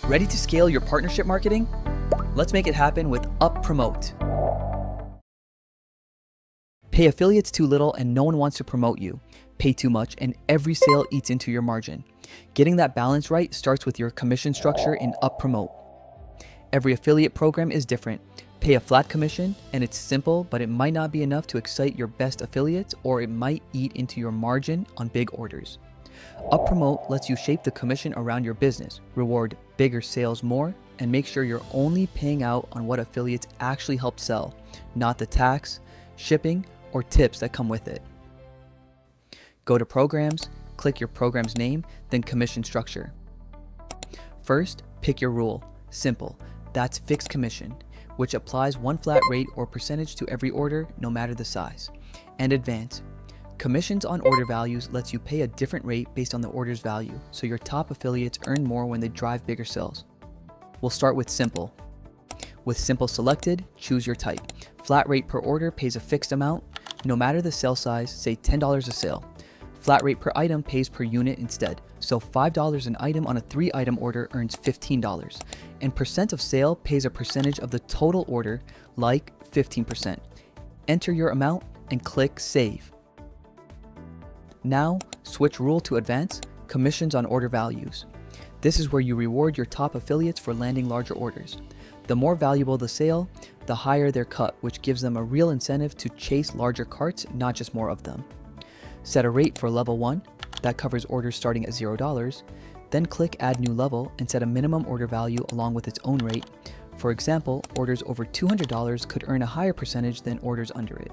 Ready to scale your partnership marketing? Let's make it happen with UpPromote. Pay affiliates too little and no one wants to promote you. Pay too much and every sale eats into your margin. Getting that balance right starts with your commission structure in UpPromote. Every affiliate program is different. Pay a flat commission and it's simple, but it might not be enough to excite your best affiliates, or it might eat into your margin on big orders. UpPromote lets you shape the commission around your business, reward bigger sales more, and make sure you're only paying out on what affiliates actually help sell, not the tax, shipping, or tips that come with it. Go to Programs, click your program's name, then Commission Structure. First, pick your rule. Simple. That's fixed commission, which applies one flat rate or percentage to every order, no matter the size. And Advance. Commissions on order values lets you pay a different rate based on the order's value, so your top affiliates earn more when they drive bigger sales. We'll start with Simple. With Simple selected, choose your type. Flat rate per order pays a fixed amount, no matter the sale size, say $10 a sale. Flat rate per item pays per unit instead, so $5 an item on a 3-item order earns $15. And percent of sale pays a percentage of the total order, like 15%. Enter your amount and click Save. Now, switch rule to Advance, Commissions on Order Values. This is where you reward your top affiliates for landing larger orders. The more valuable the sale, the higher their cut, which gives them a real incentive to chase larger carts, not just more of them. Set a rate for level 1, that covers orders starting at $0, then click Add New Level and set a minimum order value along with its own rate. For example, orders over $200 could earn a higher percentage than orders under it.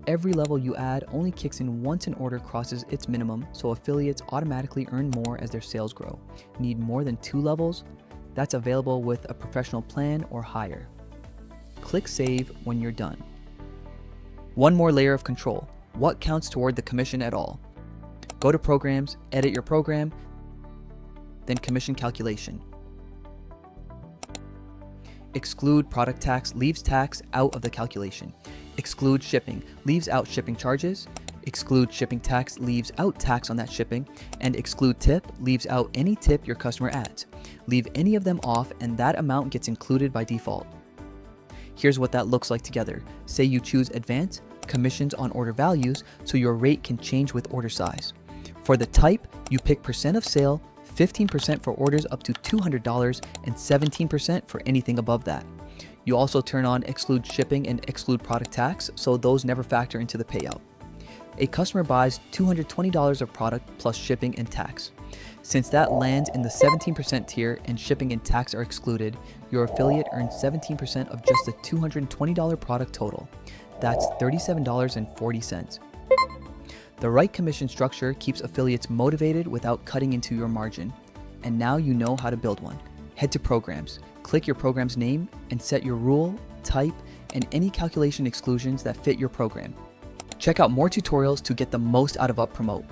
Every level you add only kicks in once an order crosses its minimum, so affiliates automatically earn more as their sales grow. Need more than 2 levels? That's available with a professional plan or higher. Click Save when you're done. One more layer of control. What counts toward the commission at all? Go to Programs, edit your program, then Commission Calculation. Exclude product tax leaves tax out of the calculation. Exclude shipping leaves out shipping charges. Exclude shipping tax leaves out tax on that shipping. And exclude tip leaves out any tip your customer adds. Leave any of them off and that amount gets included by default. Here's what that looks like together. Say you choose Advance, Commissions on Order Values, so your rate can change with order size. For the type, you pick percent of sale, 15% for orders up to $200, and 17% for anything above that. You also turn on exclude shipping and exclude product tax, so those never factor into the payout. A customer buys $220 of product plus shipping and tax. Since that lands in the 17% tier and shipping and tax are excluded, your affiliate earns 17% of just the $220 product total. That's $37.40. The right commission structure keeps affiliates motivated without cutting into your margin. And now you know how to build one. Head to Programs, click your program's name, and set your rule, type, and any calculation exclusions that fit your program. Check out more tutorials to get the most out of UpPromote.